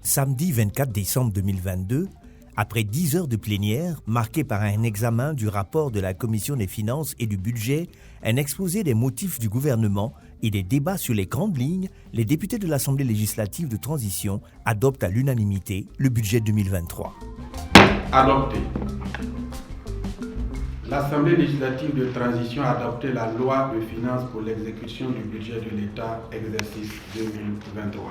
Samedi 24 décembre 2022, après 10 heures de plénière, marquées par un examen du rapport de la Commission des finances et du budget, un exposé des motifs du gouvernement et des débats sur les grandes lignes, les députés de l'Assemblée législative de transition adoptent à l'unanimité le budget 2023. Adopté. L'Assemblée législative de transition a adopté la loi de finances pour l'exécution du budget de l'État exercice 2023.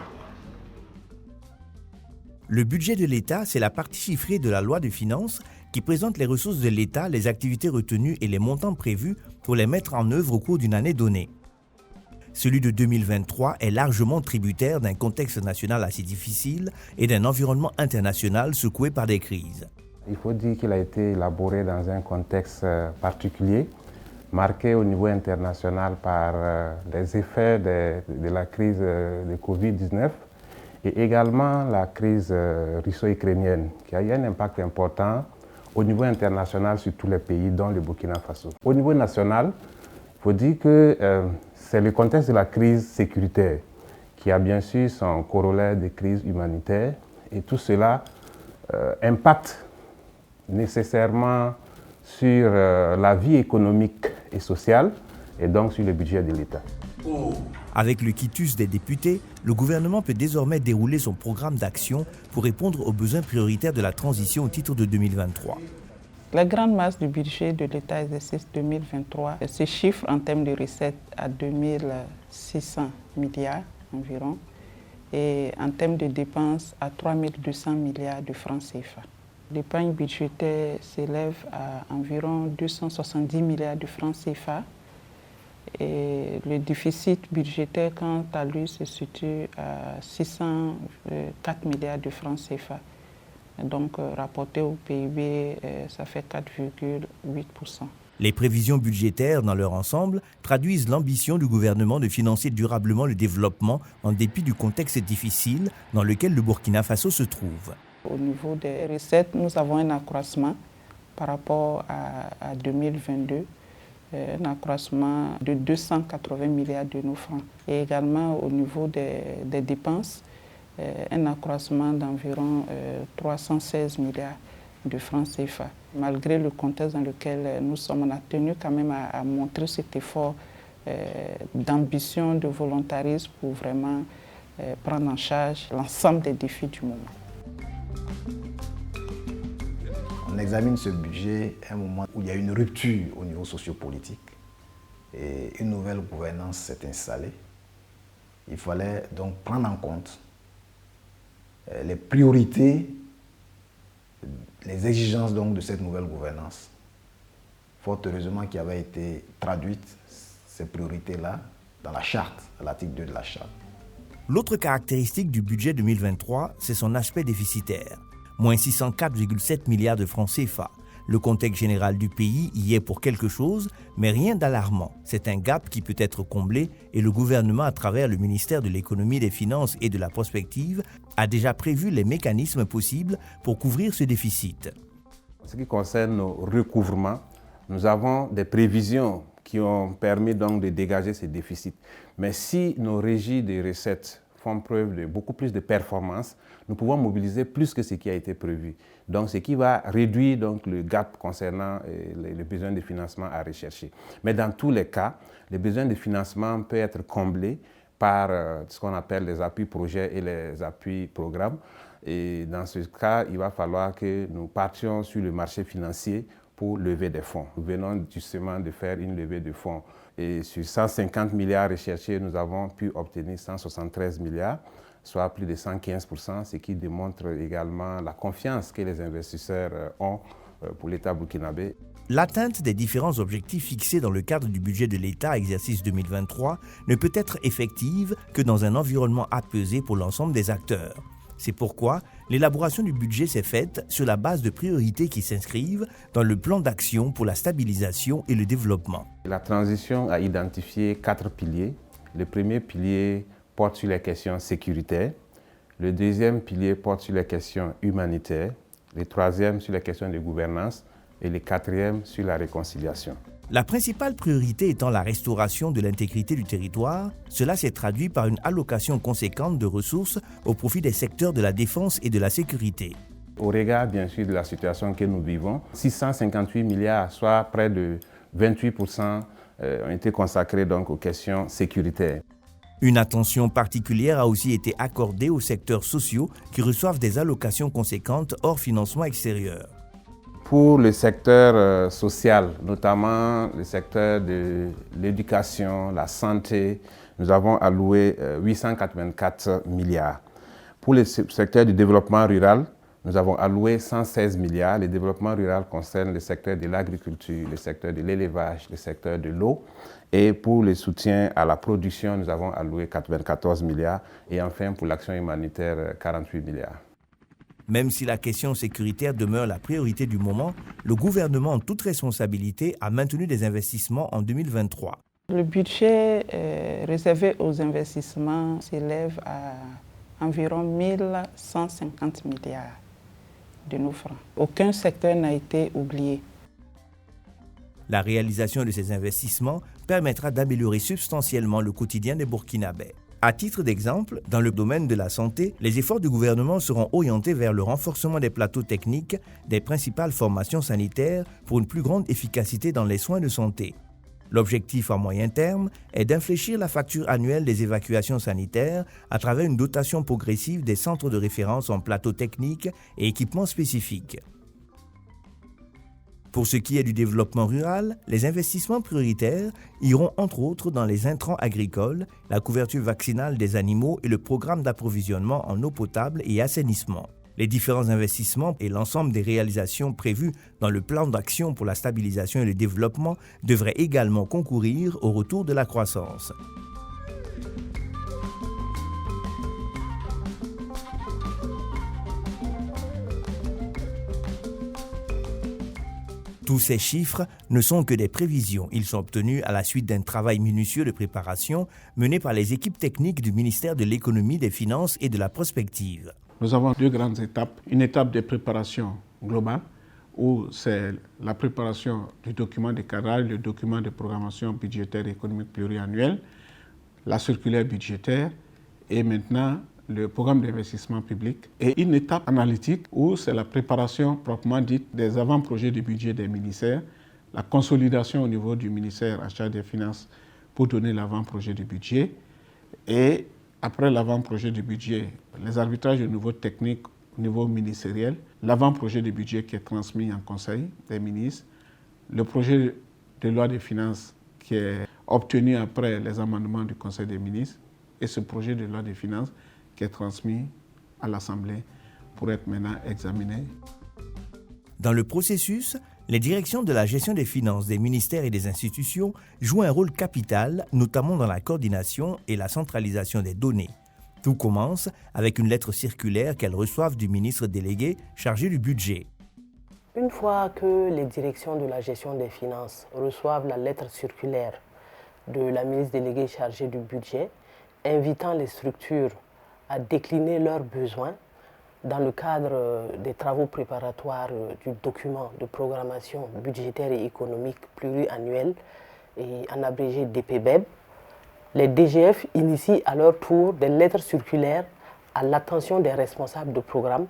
Le budget de l'État, c'est la partie chiffrée de la loi de finances qui présente les ressources de l'État, les activités retenues et les montants prévus pour les mettre en œuvre au cours d'une année donnée. Celui de 2023 est largement tributaire d'un contexte national assez difficile et d'un environnement international secoué par des crises. Il faut dire qu'il a été élaboré dans un contexte particulier, marqué au niveau international par les effets de la crise de Covid-19 et également la crise russo-ukrainienne, qui a eu un impact important au niveau international sur tous les pays, dont le Burkina Faso. Au niveau national, il faut dire que c'est le contexte de la crise sécuritaire qui a bien sûr son corollaire de crise humanitaire et tout cela impacte nécessairement sur la vie économique et sociale et donc sur le budget de l'État. Avec le quitus des députés, le gouvernement peut désormais dérouler son programme d'action pour répondre aux besoins prioritaires de la transition au titre de 2023. La grande masse du budget de l'État exercice 2023 se chiffre en termes de recettes à 2600 milliards environ et en termes de dépenses à 3200 milliards de francs CFA. L'épargne budgétaire s'élève à environ 270 milliards de francs CFA. Et le déficit budgétaire, quant à lui, se situe à 604 milliards de francs CFA. Donc, rapporté au PIB, ça fait 4,8%. Les prévisions budgétaires, dans leur ensemble, traduisent l'ambition du gouvernement de financer durablement le développement en dépit du contexte difficile dans lequel le Burkina Faso se trouve. Au niveau des recettes, nous avons un accroissement par rapport à 2022. Un accroissement de 280 milliards de nos francs. Et également au niveau des dépenses, un accroissement d'environ 316 milliards de francs CFA. Malgré le contexte dans lequel nous sommes, on a tenu quand même à montrer cet effort d'ambition, de volontarisme pour vraiment prendre en charge l'ensemble des défis du moment. On examine ce budget à un moment où il y a une rupture au niveau sociopolitique et une nouvelle gouvernance s'est installée. Il fallait donc prendre en compte les priorités, les exigences donc de cette nouvelle gouvernance. Fort heureusement qu'il avait été traduite ces priorités-là dans la charte, à l'article 2 de la charte. L'autre caractéristique du budget 2023, c'est son aspect déficitaire. Moins 604,7 milliards de francs CFA. Le contexte général du pays y est pour quelque chose, mais rien d'alarmant. C'est un gap qui peut être comblé et le gouvernement, à travers le ministère de l'Économie, des Finances et de la Prospective, a déjà prévu les mécanismes possibles pour couvrir ce déficit. En ce qui concerne nos recouvrements, nous avons des prévisions qui ont permis donc de dégager ces déficits. Mais si nos régies de recettes font preuve de beaucoup plus de performance, nous pouvons mobiliser plus que ce qui a été prévu. Donc, ce qui va réduire donc, le gap concernant les besoins de financement à rechercher. Mais dans tous les cas, les besoins de financement peuvent être comblés par ce qu'on appelle les appuis projets et les appuis programmes. Et dans ce cas, il va falloir que nous partions sur le marché financier pour lever des fonds. Nous venons justement de faire une levée de fonds. Et sur 150 milliards recherchés, nous avons pu obtenir 173 milliards, soit plus de 115%, ce qui démontre également la confiance que les investisseurs ont pour l'État burkinabé. L'atteinte des différents objectifs fixés dans le cadre du budget de l'État exercice 2023 ne peut être effective que dans un environnement apaisé pour l'ensemble des acteurs. C'est pourquoi l'élaboration du budget s'est faite sur la base de priorités qui s'inscrivent dans le plan d'action pour la stabilisation et le développement. La transition a identifié 4 piliers. Le premier pilier porte sur les questions sécuritaires. Le deuxième pilier porte sur les questions humanitaires. Le troisième sur les questions de gouvernance. Et le quatrième sur la réconciliation. La principale priorité étant la restauration de l'intégrité du territoire, cela s'est traduit par une allocation conséquente de ressources au profit des secteurs de la défense et de la sécurité. Au regard, bien sûr, de la situation que nous vivons, 658 milliards, soit près de 28%, ont été consacrés donc aux questions sécuritaires. Une attention particulière a aussi été accordée aux secteurs sociaux qui reçoivent des allocations conséquentes hors financement extérieur. Pour le secteur social, notamment le secteur de l'éducation, la santé, nous avons alloué 884 milliards. Pour le secteur du développement rural, nous avons alloué 116 milliards. Le développement rural concerne le secteur de l'agriculture, le secteur de l'élevage, le secteur de l'eau. Et pour le soutien à la production, nous avons alloué 94 milliards. Et enfin, pour l'action humanitaire, 48 milliards. Même si la question sécuritaire demeure la priorité du moment, le gouvernement, en toute responsabilité, a maintenu des investissements en 2023. Le budget réservé aux investissements s'élève à environ 1150 milliards de nos francs. Aucun secteur n'a été oublié. La réalisation de ces investissements permettra d'améliorer substantiellement le quotidien des Burkinabés. À titre d'exemple, dans le domaine de la santé, les efforts du gouvernement seront orientés vers le renforcement des plateaux techniques des principales formations sanitaires pour une plus grande efficacité dans les soins de santé. L'objectif à moyen terme est d'infléchir la facture annuelle des évacuations sanitaires à travers une dotation progressive des centres de référence en plateaux techniques et équipements spécifiques. Pour ce qui est du développement rural, les investissements prioritaires iront entre autres dans les intrants agricoles, la couverture vaccinale des animaux et le programme d'approvisionnement en eau potable et assainissement. Les différents investissements et l'ensemble des réalisations prévues dans le plan d'action pour la stabilisation et le développement devraient également concourir au retour de la croissance. Tous ces chiffres ne sont que des prévisions. Ils sont obtenus à la suite d'un travail minutieux de préparation mené par les équipes techniques du ministère de l'Économie, des Finances et de la Prospective. Nous avons deux grandes étapes. Une étape de préparation globale, où c'est la préparation du document de cadrage, le document de programmation budgétaire et économique pluriannuel, la circulaire budgétaire et maintenant le programme d'investissement public. Et une étape analytique où c'est la préparation proprement dite des avant-projets du budget des ministères, la consolidation au niveau du ministère en charge des Finances pour donner l'avant-projet du budget et après l'avant-projet du budget, les arbitrages au niveau technique, au niveau ministériel, l'avant-projet du budget qui est transmis en Conseil des ministres, le projet de loi des finances qui est obtenu après les amendements du Conseil des ministres et ce projet de loi des finances qui est transmis à l'Assemblée pour être maintenant examiné. Dans le processus, les directions de la gestion des finances des ministères et des institutions jouent un rôle capital, notamment dans la coordination et la centralisation des données. Tout commence avec une lettre circulaire qu'elles reçoivent du ministre délégué chargé du budget. Une fois que les directions de la gestion des finances reçoivent la lettre circulaire de la ministre déléguée chargée du budget, invitant les structures à décliner leurs besoins dans le cadre des travaux préparatoires du document de programmation budgétaire et économique pluriannuel et en abrégé DPBEB, les DGF initient à leur tour des lettres circulaires à l'attention des responsables de programme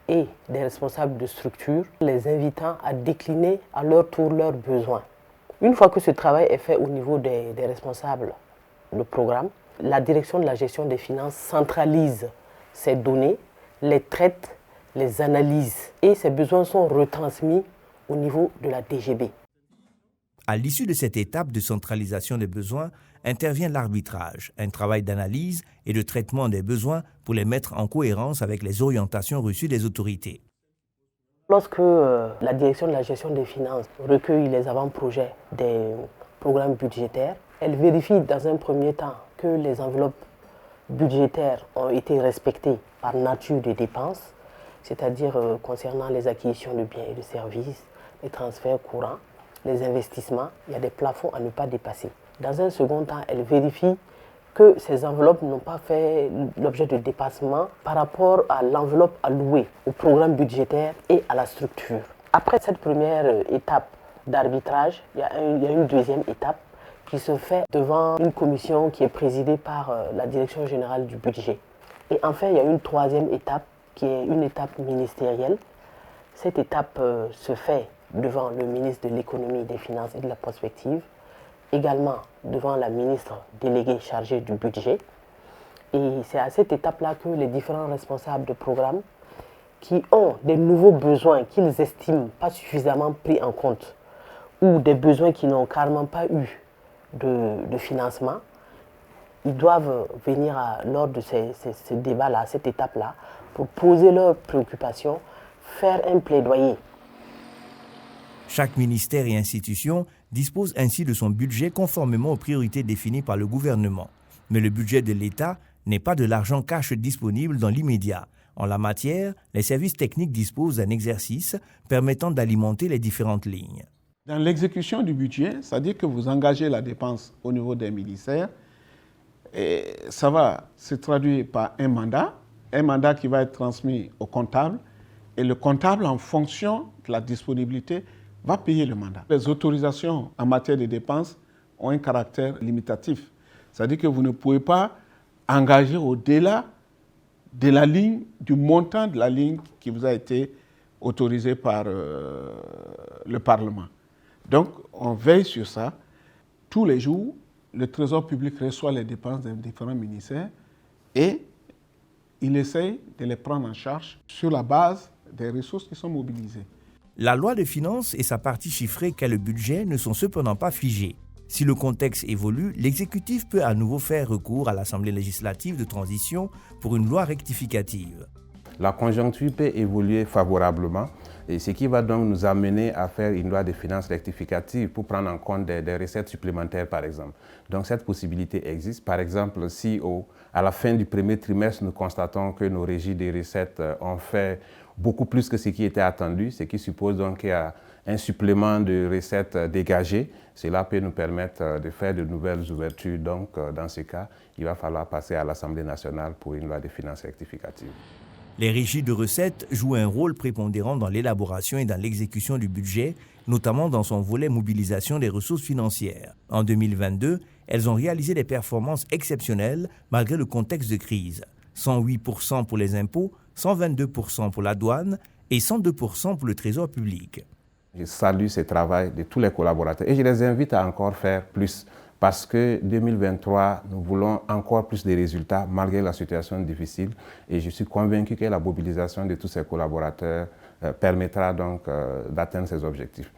et des responsables de structure, les invitant à décliner à leur tour leurs besoins. Une fois que ce travail est fait au niveau des responsables de programme, la direction de la gestion des finances centralise ces données, les traite, les analyse et ces besoins sont retransmis au niveau de la DGB. À l'issue de cette étape de centralisation des besoins, intervient l'arbitrage, un travail d'analyse et de traitement des besoins pour les mettre en cohérence avec les orientations reçues des autorités. Lorsque la direction de la gestion des finances recueille les avant-projets des programmes budgétaires, elle vérifie dans un premier temps que les enveloppes budgétaires ont été respectées par nature de dépenses, c'est-à-dire concernant les acquisitions de biens et de services, les transferts courants, les investissements, il y a des plafonds à ne pas dépasser. Dans un second temps, elle vérifie que ces enveloppes n'ont pas fait l'objet de dépassement par rapport à l'enveloppe allouée au programme budgétaire et à la structure. Après cette première étape d'arbitrage, il y a une deuxième étape qui se fait devant une commission qui est présidée par la Direction générale du budget. Et enfin, il y a une troisième étape qui est une étape ministérielle. Cette étape se fait devant le ministre de l'économie, des finances et de la prospective, également devant la ministre déléguée chargée du budget. Et c'est à cette étape-là que les différents responsables de programme qui ont des nouveaux besoins qu'ils estiment pas suffisamment pris en compte ou des besoins qui n'ont carrément pas eu de financement, ils doivent venir lors de ces débats-là, cette étape-là, pour poser leurs préoccupations, faire un plaidoyer. Chaque ministère et institution dispose ainsi de son budget conformément aux priorités définies par le gouvernement. Mais le budget de l'État n'est pas de l'argent cash disponible dans l'immédiat. En la matière, les services techniques disposent d'un exercice permettant d'alimenter les différentes lignes. Dans l'exécution du budget, c'est-à-dire que vous engagez la dépense au niveau des ministères, et ça va se traduire par un mandat qui va être transmis au comptable, et le comptable, en fonction de la disponibilité, va payer le mandat. Les autorisations en matière de dépenses ont un caractère limitatif, c'est-à-dire que vous ne pouvez pas engager au-delà de la ligne, du montant de la ligne qui vous a été autorisée par le Parlement. Donc, on veille sur ça. Tous les jours, le Trésor public reçoit les dépenses des différents ministères et il essaye de les prendre en charge sur la base des ressources qui sont mobilisées. La loi de finances et sa partie chiffrée qu'est le budget ne sont cependant pas figées. Si le contexte évolue, l'exécutif peut à nouveau faire recours à l'Assemblée législative de transition pour une loi rectificative. La conjoncture peut évoluer favorablement, et ce qui va donc nous amener à faire une loi de finances rectificative pour prendre en compte des recettes supplémentaires, par exemple. Donc cette possibilité existe. Par exemple, si à la fin du premier trimestre, nous constatons que nos régies des recettes ont fait beaucoup plus que ce qui était attendu, ce qui suppose donc qu'il y a un supplément de recettes dégagées. Cela peut nous permettre de faire de nouvelles ouvertures. Donc, dans ce cas, il va falloir passer à l'Assemblée nationale pour une loi de finances rectificative. Les régies de recettes jouent un rôle prépondérant dans l'élaboration et dans l'exécution du budget, notamment dans son volet mobilisation des ressources financières. En 2022, elles ont réalisé des performances exceptionnelles malgré le contexte de crise. 108% pour les impôts, 122% pour la douane et 102% pour le Trésor public. Je salue ce travail de tous les collaborateurs et je les invite à encore faire plus parce que 2023, nous voulons encore plus de résultats malgré la situation difficile et je suis convaincu que la mobilisation de tous ces collaborateurs permettra donc d'atteindre ces objectifs.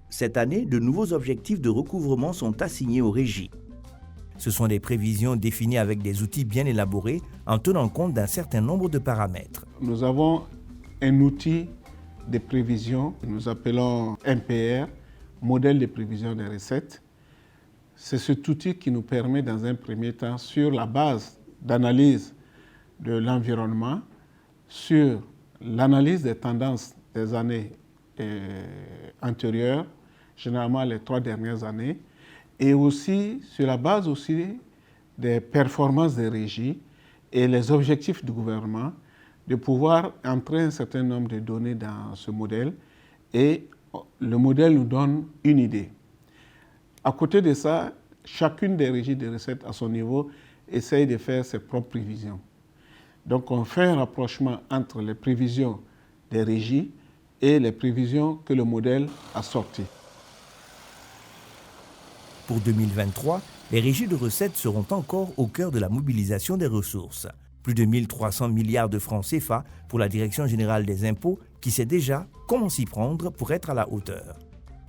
Cette année, de nouveaux objectifs de recouvrement sont assignés aux régies. Ce sont des prévisions définies avec des outils bien élaborés en tenant compte d'un certain nombre de paramètres. Nous avons un outil de prévision que nous appelons MPR, modèle de prévision des recettes. C'est cet outil qui nous permet dans un premier temps, sur la base d'analyse de l'environnement, sur l'analyse des tendances des années antérieures, généralement les 3 dernières années, et aussi sur la base aussi des performances des régies et les objectifs du gouvernement, de pouvoir entrer un certain nombre de données dans ce modèle et le modèle nous donne une idée. À côté de ça, chacune des régies de recettes à son niveau essaye de faire ses propres prévisions. Donc on fait un rapprochement entre les prévisions des régies et les prévisions que le modèle a sorties. Pour 2023, les régies de recettes seront encore au cœur de la mobilisation des ressources. Plus de 1 300 milliards de francs CFA pour la Direction générale des impôts qui sait déjà comment s'y prendre pour être à la hauteur.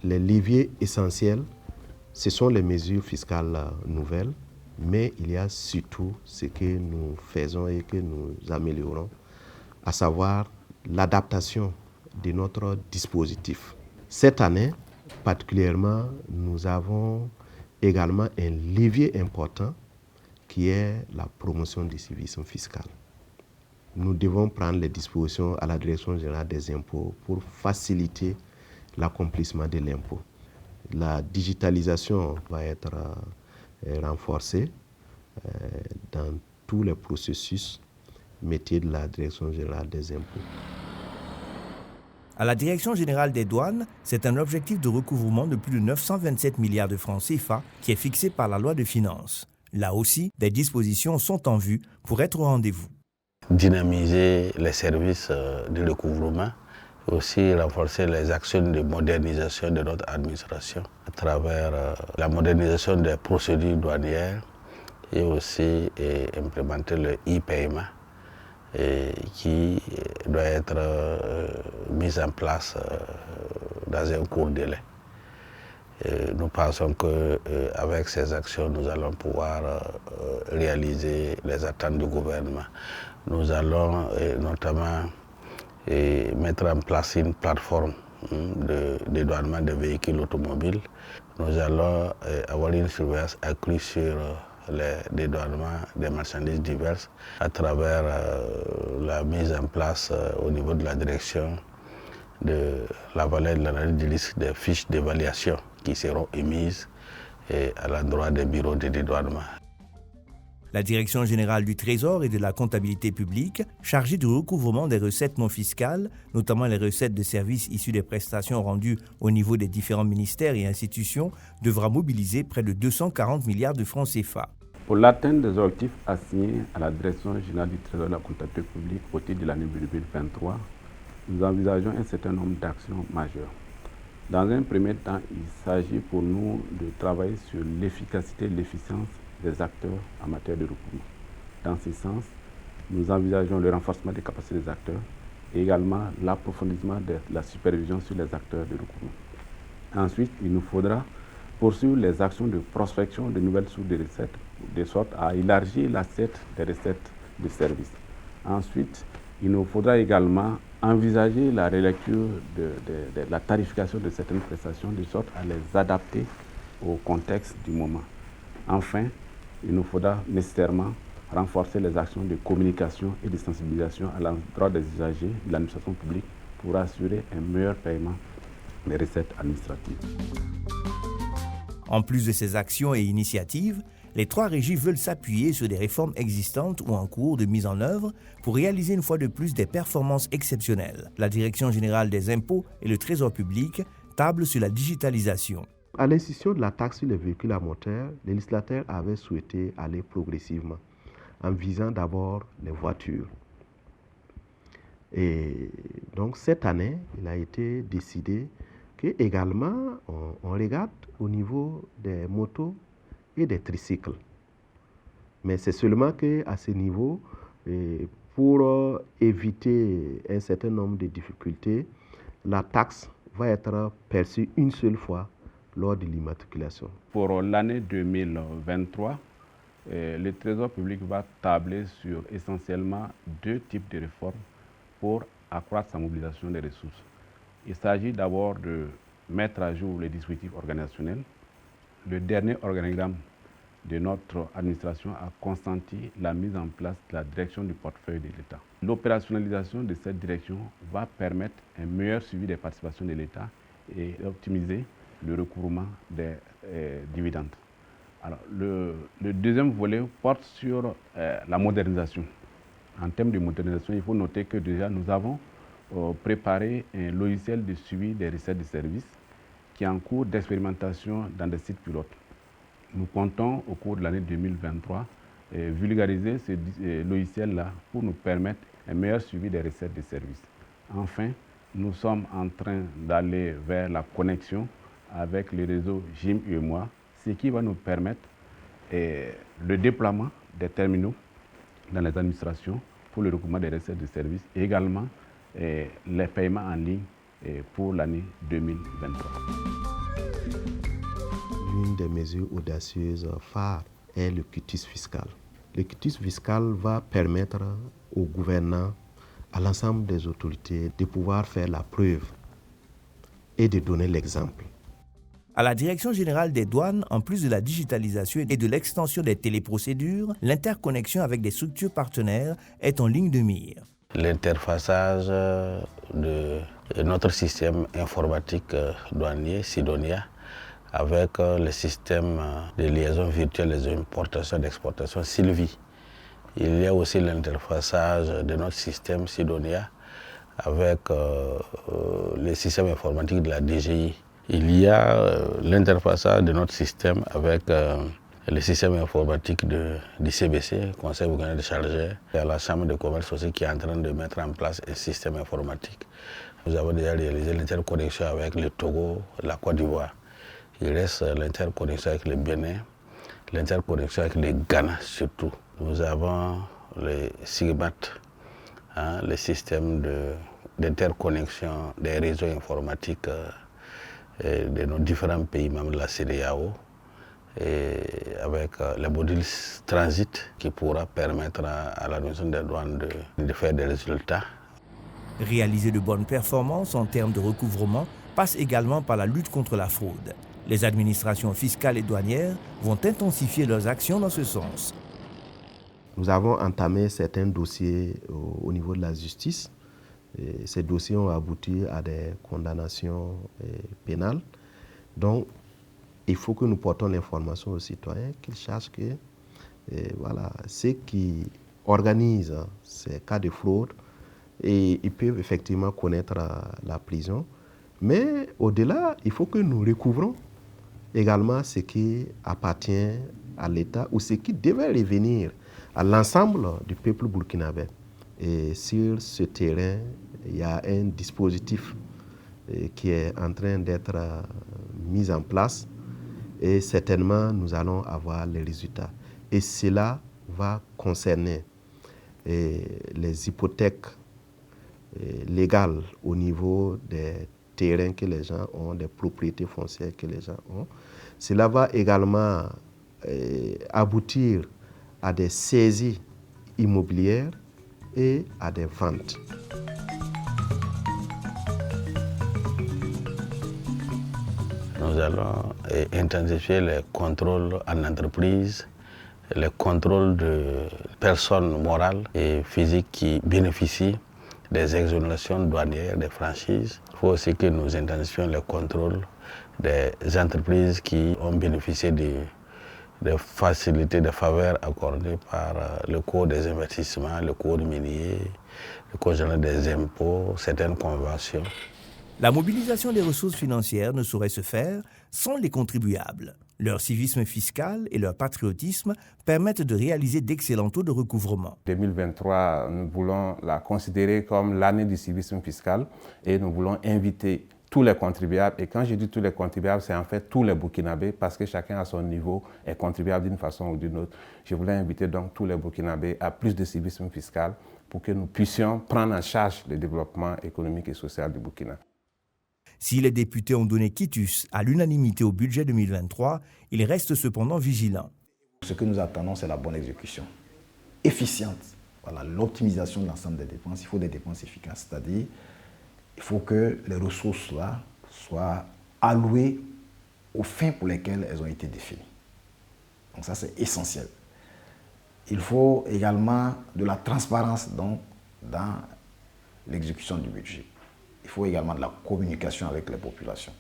Les leviers essentiels, ce sont les mesures fiscales nouvelles, mais il y a surtout ce que nous faisons et que nous améliorons, à savoir l'adaptation de notre dispositif. Cette année, particulièrement, nous avons également un levier important qui est la promotion du civisme fiscal. Nous devons prendre les dispositions à la Direction générale des impôts pour faciliter l'accomplissement de l'impôt. La digitalisation va être renforcée dans tous les processus métiers de la Direction générale des impôts. À la Direction générale des douanes, c'est un objectif de recouvrement de plus de 927 milliards de francs CFA qui est fixé par la loi de finances. Là aussi, des dispositions sont en vue pour être au rendez-vous. Dynamiser les services de recouvrement, aussi renforcer les actions de modernisation de notre administration à travers la modernisation des procédures douanières et aussi implémenter le e-paiement qui doit être mis en place dans un court délai. Nous pensons qu'avec ces actions, nous allons pouvoir réaliser les attentes du gouvernement. Nous allons notamment mettre en place une plateforme de dédouanement des véhicules automobiles. Nous allons avoir une surveillance accrue sur les dédouanements des marchandises diverses à travers la mise en place au niveau de la direction de la valeur de l'analyse du risque des fiches d'évaluation qui seront émises à l'endroit des bureaux de dédouanement. La Direction générale du Trésor et de la comptabilité publique, chargée du recouvrement des recettes non fiscales, notamment les recettes de services issus des prestations rendues au niveau des différents ministères et institutions, devra mobiliser près de 240 milliards de francs CFA. Pour l'atteinte des objectifs assignés à la Direction générale du Trésor et de la comptabilité publique au titre de l'année 2023, nous envisageons un certain nombre d'actions majeures. Dans un premier temps, il s'agit pour nous de travailler sur l'efficacité et l'efficience des acteurs en matière de recouvrement. Dans ce sens, nous envisageons le renforcement des capacités des acteurs et également l'approfondissement de la supervision sur les acteurs de recouvrement. Ensuite, il nous faudra poursuivre les actions de prospection de nouvelles sources de recettes, de sorte à élargir l'assiette des recettes de services. Ensuite, il nous faudra également envisager la relecture de la tarification de certaines prestations, de sorte à les adapter au contexte du moment. Enfin, il nous faudra nécessairement renforcer les actions de communication et de sensibilisation à l'endroit des usagers de l'administration publique pour assurer un meilleur paiement des recettes administratives. En plus de ces actions et initiatives, les trois régies veulent s'appuyer sur des réformes existantes ou en cours de mise en œuvre pour réaliser une fois de plus des performances exceptionnelles. La Direction générale des impôts et le Trésor public tablent sur la digitalisation. À l'institution de la taxe sur les véhicules à moteur, les législateurs avaient souhaité aller progressivement en visant d'abord les voitures. Et donc cette année, il a été décidé que également on regarde au niveau des motos et des tricycles. Mais c'est seulement qu'à ce niveau, pour éviter un certain nombre de difficultés, la taxe va être perçue une seule fois lors de l'immatriculation. Pour l'année 2023, le Trésor public va tabler sur essentiellement deux types de réformes pour accroître sa mobilisation des ressources. Il s'agit d'abord de mettre à jour les dispositifs organisationnels. Le dernier organigramme de notre administration a consenti la mise en place de la direction du portefeuille de l'État. L'opérationnalisation de cette direction va permettre un meilleur suivi des participations de l'État et optimiser le recouvrement des dividendes. Alors, le deuxième volet porte sur la modernisation. En termes de modernisation, il faut noter que déjà nous avons préparé un logiciel de suivi des recettes de services qui est en cours d'expérimentation dans des sites pilotes. Nous comptons au cours de l'année 2023 vulgariser ce logiciel-là pour nous permettre un meilleur suivi des recettes de services. Enfin, nous sommes en train d'aller vers la connexion avec le réseau GIM UEMOA, ce qui va nous permettre le déploiement des terminaux dans les administrations pour le recouvrement des recettes de services et également les paiements en ligne pour l'année 2023. L'une des mesures audacieuses phares est le quitus fiscal. Le quitus fiscal va permettre aux gouvernants, à l'ensemble des autorités, de pouvoir faire la preuve et de donner l'exemple. À la Direction générale des douanes, en plus de la digitalisation et de l'extension des téléprocédures, l'interconnexion avec des structures partenaires est en ligne de mire. L'interfaçage de notre système informatique douanier, Sidonia, avec le système de liaison virtuelle des importations et d'exportation, Sylvie. Il y a aussi l'interfaçage de notre système Sidonia avec les systèmes informatiques de la DGI. Il y a l'interfaçage de notre système avec le système informatique du CBC, Conseil burkinabé des chargeurs, et à la Chambre de commerce aussi qui est en train de mettre en place un système informatique. Nous avons déjà réalisé l'interconnexion avec le Togo, la Côte d'Ivoire. Il reste l'interconnexion avec le Bénin, l'interconnexion avec le Ghana surtout. Nous avons le SIGMAT, le système d'interconnexion des réseaux informatiques de nos différents pays membres de la CEDEAO, et avec le module transit qui pourra permettre à l'administration des douanes de faire des résultats. Réaliser de bonnes performances en termes de recouvrement passe également par la lutte contre la fraude. Les administrations fiscales et douanières vont intensifier leurs actions dans ce sens. Nous avons entamé certains dossiers au niveau de la justice. Et ces dossiers ont abouti à des condamnations pénales. Donc, il faut que nous portons l'information aux citoyens qu'ils sachent que ceux qui organisent ces cas de fraude, et ils peuvent effectivement connaître la prison. Mais au-delà, il faut que nous recouvrons également ce qui appartient à l'État ou ce qui devait revenir à l'ensemble du peuple burkinabé. Et sur ce terrain, il y a un dispositif qui est en train d'être mis en place et certainement nous allons avoir les résultats. Et cela va concerner les hypothèques légales au niveau des terrains que les gens ont, des propriétés foncières que les gens ont. Cela va également aboutir à des saisies immobilières et à des ventes. Nous allons intensifier les contrôles en entreprise, les contrôles de personnes morales et physiques qui bénéficient des exonérations douanières, des franchises. Il faut aussi que nous intensifions les contrôles des entreprises qui ont bénéficié des facilités, des faveurs accordées par le Code des investissements, le Code minier, le Code général des impôts, certaines conventions. La mobilisation des ressources financières ne saurait se faire sans les contribuables. Leur civisme fiscal et leur patriotisme permettent de réaliser d'excellents taux de recouvrement. 2023, nous voulons la considérer comme l'année du civisme fiscal et nous voulons inviter tous les contribuables. Et quand je dis tous les contribuables, c'est en fait tous les Burkinabés parce que chacun à son niveau est contribuable d'une façon ou d'une autre. Je voulais inviter donc tous les Burkinabés à plus de civisme fiscal pour que nous puissions prendre en charge le développement économique et social du Burkina. Si les députés ont donné quitus à l'unanimité au budget 2023, ils restent cependant vigilants. Ce que nous attendons, c'est la bonne exécution, efficiente. Voilà, l'optimisation de l'ensemble des dépenses. Il faut des dépenses efficaces, c'est-à-dire il faut que les ressources-là soient allouées aux fins pour lesquelles elles ont été définies. Donc ça, c'est essentiel. Il faut également de la transparence donc, dans l'exécution du budget. Il faut également de la communication avec les populations.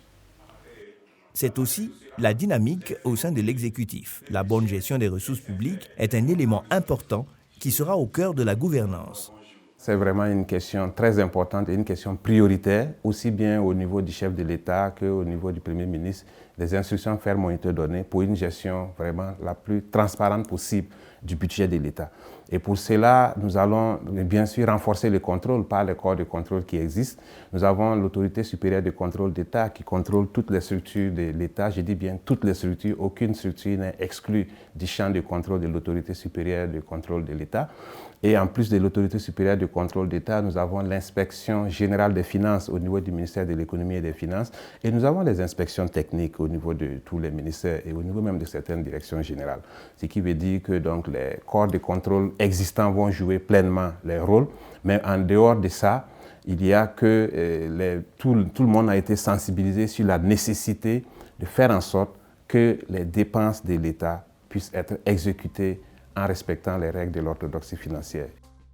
C'est aussi la dynamique au sein de l'exécutif. La bonne gestion des ressources publiques est un élément important qui sera au cœur de la gouvernance. C'est vraiment une question très importante et une question prioritaire, aussi bien au niveau du chef de l'État qu'au niveau du Premier ministre. Les instructions fermes ont été données pour une gestion vraiment la plus transparente possible du budget de l'État. Et pour cela, nous allons bien sûr renforcer le contrôle par les corps de contrôle qui existent. Nous avons l'autorité supérieure de contrôle d'État qui contrôle toutes les structures de l'État. Je dis bien toutes les structures, aucune structure n'est exclue du champ de contrôle de l'autorité supérieure de contrôle de l'État. Et en plus de l'autorité supérieure de contrôle d'État, nous avons l'inspection générale des finances au niveau du ministère de l'économie et des finances. Et nous avons les inspections techniques au niveau de tous les ministères et au niveau même de certaines directions générales. Ce qui veut dire que donc, les corps de contrôle existants vont jouer pleinement leur rôle. Mais en dehors de ça, il y a que tout le monde a été sensibilisé sur la nécessité de faire en sorte que les dépenses de l'État puissent être exécutées en respectant les règles de l'orthodoxie financière.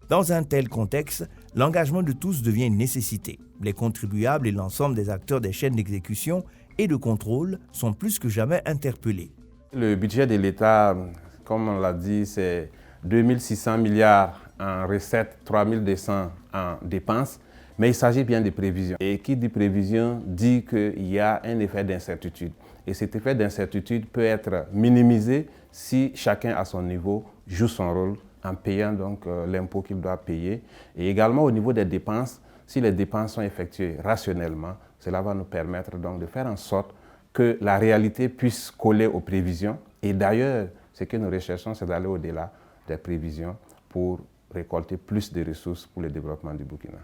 Dans un tel contexte, l'engagement de tous devient une nécessité. Les contribuables et l'ensemble des acteurs des chaînes d'exécution et de contrôle sont plus que jamais interpellés. Le budget de l'État, comme on l'a dit, c'est 2600 milliards en recettes, 3200 en dépenses. Mais il s'agit bien de prévision. Et qui dit prévision dit qu'il y a un effet d'incertitude. Et cet effet d'incertitude peut être minimisé si chacun à son niveau joue son rôle en payant donc l'impôt qu'il doit payer. Et également au niveau des dépenses, si les dépenses sont effectuées rationnellement, cela va nous permettre donc de faire en sorte que la réalité puisse coller aux prévisions. Et d'ailleurs, ce que nous recherchons, c'est d'aller au-delà des prévisions pour récolter plus de ressources pour le développement du Burkina.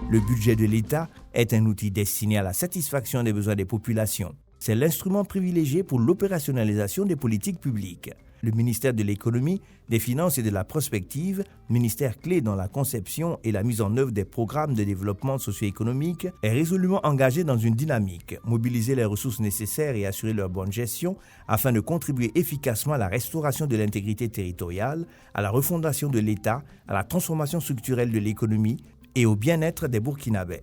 Le budget de l'État est un outil destiné à la satisfaction des besoins des populations. C'est l'instrument privilégié pour l'opérationnalisation des politiques publiques. Le ministère de l'Économie, des Finances et de la Prospective, ministère clé dans la conception et la mise en œuvre des programmes de développement socio-économique, est résolument engagé dans une dynamique, mobiliser les ressources nécessaires et assurer leur bonne gestion afin de contribuer efficacement à la restauration de l'intégrité territoriale, à la refondation de l'État, à la transformation structurelle de l'économie et au bien-être des Burkinabés.